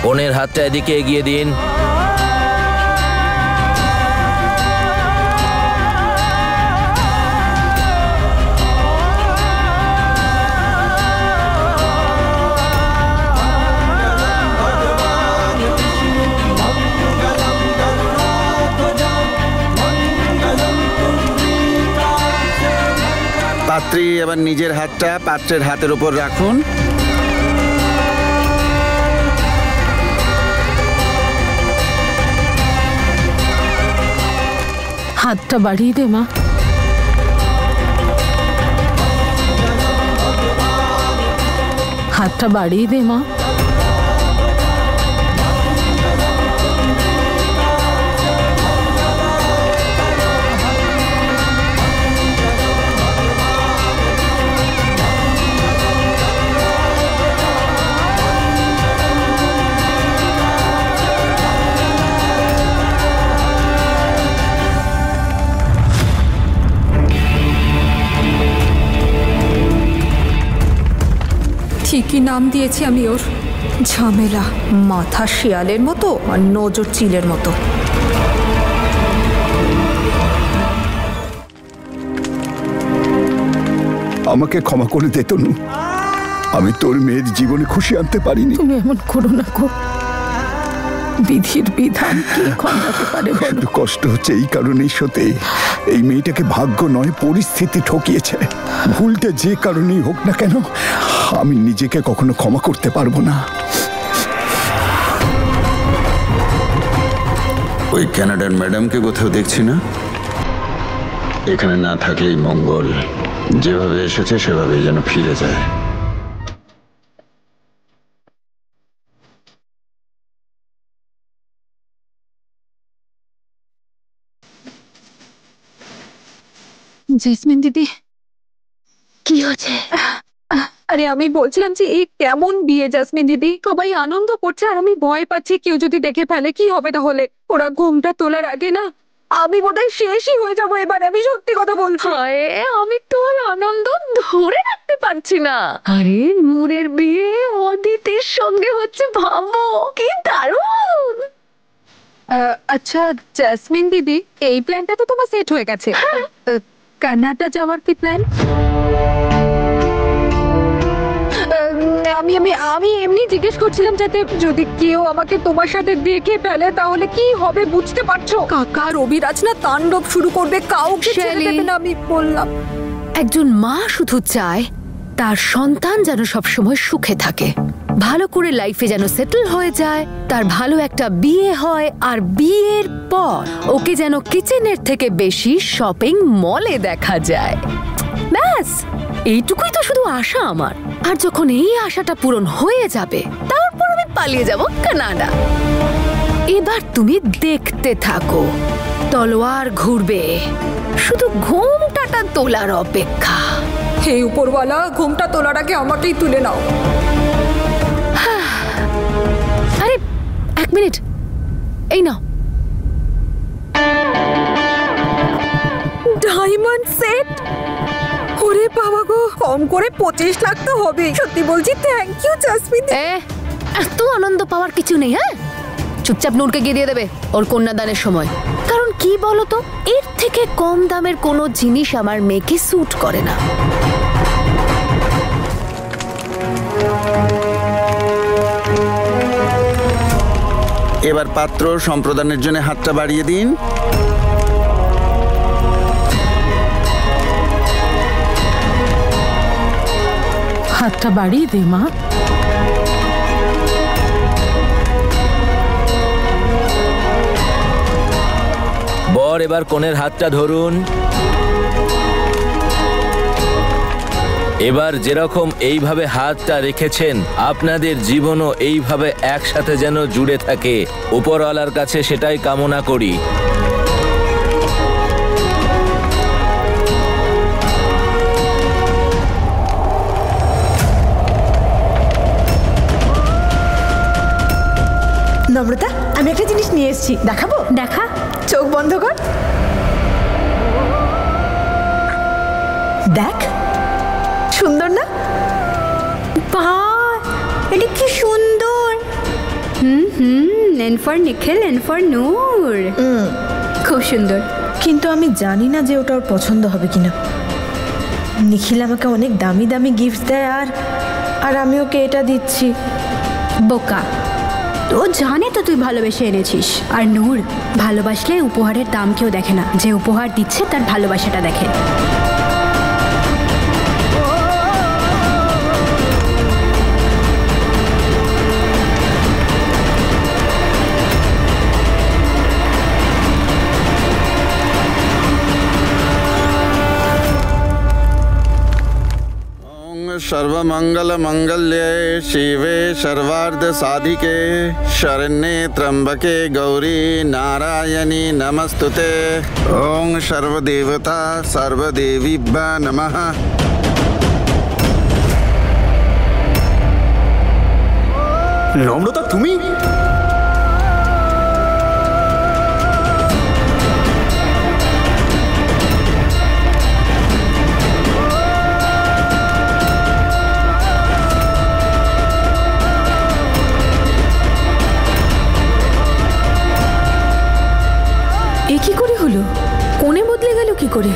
কনের হাতটা এদিকে এগিয়ে দিন। পাত্রী এবার নিজের হাতটা পাত্রের হাতের উপর রাখুন। হাতটা বাড়িয়ে দে মা। হাতটা বাড়িয়ে দে মা। ঠিকই নাম দিয়েছি আমি ওর, ঝামেলা। মাথা শিয়ালের মতো আর নজর চিলের মতো। আমাকে ক্ষমা করে দে তনু, আমি তোর মেয়ের জীবনে খুশি আনতে পারিনি। তুমি এমন করো না গো, বিধির বিধান কে খণ্ডাতে পারে বলো। কষ্ট হচ্ছে এই কারণেই সতে, এই মেয়েটাকে ভাগ্য নয় পরিস্থিতি ঠকিয়েছে। ভুলটা যে কারণেই হোক না কেন, আমি নিজেকে কখনো ক্ষমা করতে পারবো না। ওই কানাডার ম্যাডামকে কোথাও দেখছি না। এখানে না থাকলেই মঙ্গল। যেভাবে এসেছে সেভাবেই যেন ফিরে যায়। জেসমিন দিদি, কি হচ্ছে? আরে আমি বলছিলাম যে এই কেমন বিয়ে জেসমিন দিদি, সবাই আনন্দ করছে আর আমি ভয় পাচ্ছি কেউ যদি দেখে ফেলে কি হবে তাহলে। ওরা ঘুমটা তোলার আগে না আমি বোধহয় শেষই হয়ে যাবো এবার, আমি সত্যি কথা বলছি। আমি তোর আনন্দ ধরে রাখতে পারছি না। আরে নূরের বিয়ে অদিতির সঙ্গে হচ্ছে, ভাবো কি দারুণ। আচ্ছা জেসমিন দিদি, এই প্ল্যানটা তো তোমার সেট হয়ে গেছে। কানাডা যাওয়ার কি প্ল্যান? আমি আমি আমি এমনি জিজ্ঞেস করছিলাম যাতে যদি কেউ আমাকে তোমার সাথে দেখে ফেলে তাহলে কি হবে বুঝতে পারছো। কাকা রবিরাজ না তাণ্ডব শুরু করবে, কাউকে ছেড়ে দেবে না। আমি বললাম একজন মা শুধু চায় তার সন্তান যেন সবসময় সুখে থাকে, ভালো করে লাইফে যেন সেটেল হয়ে যায়, তার ভালো একটা বিয়ে হয়, আর বিয়ের পর ওকে যেন কিচেনের থেকে বেশি শপিং মলে দেখা যায়। ব্যাস এইটুকুই তো শুধু আশা আমার। আর যখন এই আশাটা পূরণ হয়ে যাবে তারপর আমি পালিয়ে যাব কানাডা। এবার তুমি দেখতে থাকো, তলোয়ার ঘুরবে, শুধু ঘুমটাটা তোলার অপেক্ষা। হে উপরওয়ালা, ঘুমটা তোলার আগে আমাকেই তুলে নাও। আরে এক মিনিট, এই নাও। Diamond set? ওরে বাবা গো, কম করে 25 লাখ তো হবে। সত্যি বলছি, থ্যাংক ইউ জেসমিন। এত আনন্দ পাওয়ার কিছু নেই। হ্যাঁ, চুপচাপ নূরকে গিয়ে দিয়ে দেবে ওর কন্যাদানের সময়। কারণ কি বলতো, এর থেকে কম দামের কোনো জিনিস আমার মেয়েকে স্যুট করে না। এবার পাত্র সম্প্রদানের জন্য হাতটা বাড়িয়ে দিন। হাতটা বাড়িয়ে দে মা। বর এবার কনের হাতটা ধরুন। এবার যেরকম এইভাবে হাতটা রেখেছেন, আপনাদের জীবনও এইভাবে একসাথে যেন জুড়ে থাকে। উপরওয়ালার কাছে সেটাই কামনা করি। নম্রতা, আমি একটা জিনিস নিয়ে এসেছি, দেখাবো? দেখা। চোখ বন্ধ কর, দেখ। সুন্দর না? বাহ, এটা কি সুন্দর। N for Nikhil, N for Noor. খুব সুন্দর। কিন্তু আমি জানি না যে ওটা ওর পছন্দ হবে কিনা। নিখিল আমাকে অনেক দামি দামি গিফট দেয় আর আমি ওকে এটা দিচ্ছি। বোকা, ও জানে তো তুই ভালোবেসে এনেছিস। আর নূর ভালোবাসলে উপহারের দাম কেউ দেখে না, যে উপহার দিচ্ছে তার ভালোবাসাটা দেখে। सर्वमंगल मंगल्ये शिवे सर्वार्थ साधिके शरण्ये त्र्यंबके गौरी नारायणी नमस्तुते। ओम सर्वदेवता सर्वदेवीभ्यो नमः। নম্রতা, তুমি? কি করে হলো? কোণে বদলে গেল কি করে?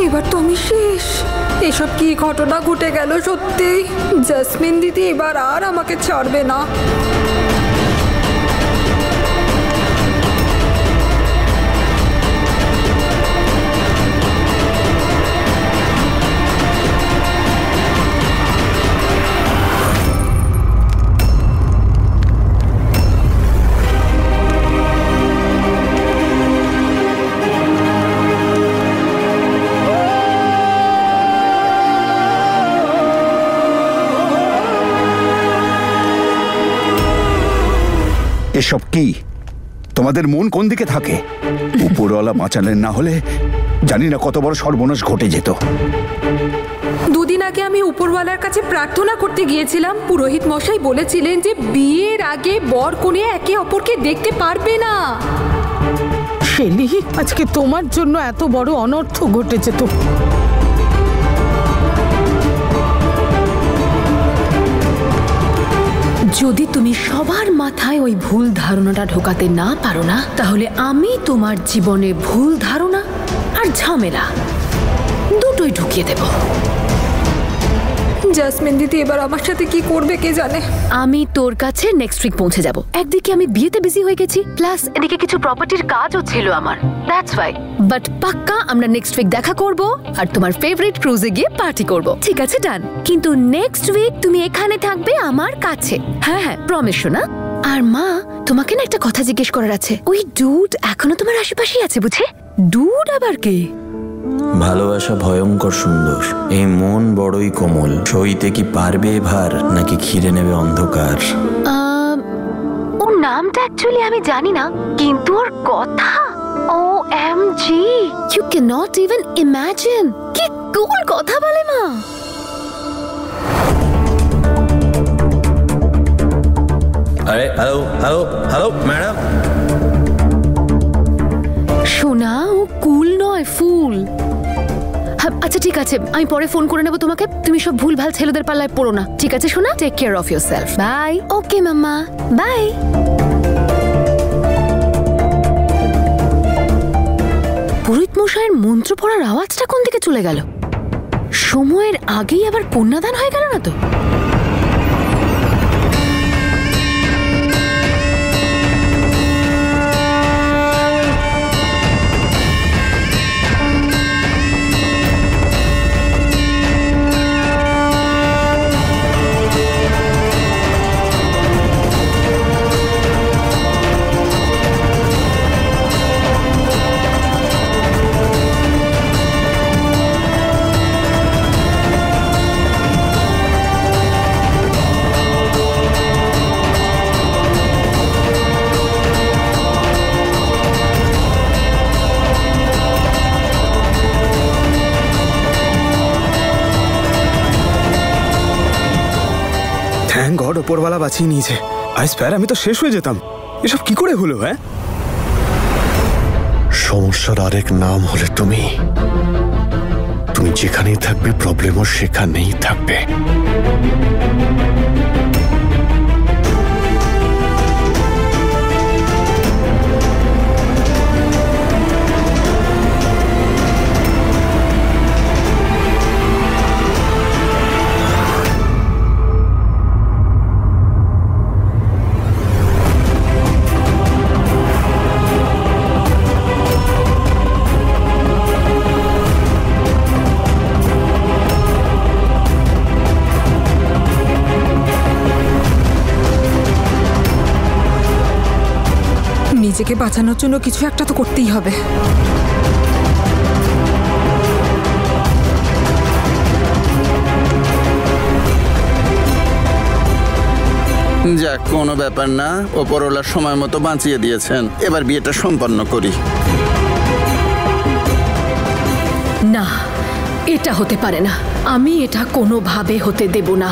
এবার তো আমি শেষ। এসব কি ঘটনা ঘটে গেল সত্যি? জাসমিন দিদি এবার আর আমাকে ছাড়বে না। এসব কি? তোমাদের মন কোন দিকে থাকে? উপরওয়ালা বাঁচালেন না হলে জানি না কত বড় সর্বনাশ ঘটে যেত। দুদিন আগে আমি উপরওয়ালার কাছে প্রার্থনা করতে গিয়েছিলাম। পুরোহিত মশাই বলেছিলেন যে বিয়ের আগে বর কনে একে অপরকে দেখতে পারবে না। শেলি, আজকে তোমার জন্য এত বড় অনর্থ ঘটেছে তো। যদি তুমি সবার মাথায় ওই ভুল ধারণাটা ঢোকাতে না পারো না, তাহলে আমি তোমার জীবনে ভুল ধারণা আর ঝামেলা দুটোই ঢুকিয়ে দেব। জাসমিন দিদি এবার আমার সাথে কি করবে কে জানে। আমি তোর কাছে নেক্সট উইক পৌঁছে যাব। একদিকে আমি বিয়েতে বিজি হয়ে গেছি, প্লাস এদিকে কিছু প্রপার্টির কাজও ছিল আমার। That's why. বাট পাক্কা আমরা নেক্সট উইক দেখা করব আর তোমার ফেভারিট ক্রুজে গিয়ে পার্টি করব। ঠিক আছে, ডান। কিন্তু নেক্সট উইক তুমি এখানে থাকবে আমার কাছে। হ্যাঁ হ্যাঁ, প্রমিস শোনা। আর মা, তোমাকে না একটা কথা জিজ্ঞেস করার আছে। ওই ডুড এখনো তোমার আশেপাশেই আছে বুঝে? ডুড আবার কে? ভালোবাসা ভয়ঙ্কর সুন্দর, এই মন বড়ই কোমল। সইতে কি পারবে ভার, নাকি ঘিরে নেবে অন্ধকার? ওর নামটা অ্যাকচুয়ালি আমি জানি না, কিন্তু ওর কথা OMG, you cannot even imagine। কি কুল কথা বলে মা। আরে হ্যালো হ্যালো হ্যালো ম্যাডাম। শোনা, ও কুল নয়, ফুল। আচ্ছা ঠিক আছে, আমি পরে ফোন করে নেবো তোমাকে। তুমি সব ভুল ভাল ছেলেদের পাল্লায় পড়ো না, ঠিক আছে শোনা? Take care of yourself. Bye. Okay mamma, bye. পুরোহিত মশাইয়ের মন্ত্র পড়ার আওয়াজটা কোন দিকে চলে গেল? সময়ের আগেই আবার কন্যাদান হয়ে গেল না তো? থ্যাঙ্ক গড ওপরওয়ালা বাঁচিয়ে নিয়েছে। আজ স্প্যার আমি তো শেষ হয়ে যেতাম। এসব কি করে হলো? হ্যাঁ, সমস্যার আরেক নাম হলে তুমি তুমি যেখানেই থাকবে প্রবলেমও সেখানেই থাকবে। নিজেকে বাঁচানোর জন্য কিছু একটা তো করতেই হবে। যাক, কোনো ব্যাপার না, ওপরওয়ালা সময় মতো বাঁচিয়ে দিয়েছেন। এবার বিয়েটা সম্পন্ন করি। না, এটা হতে পারে না। আমি এটা কোনোভাবে হতে দেব না।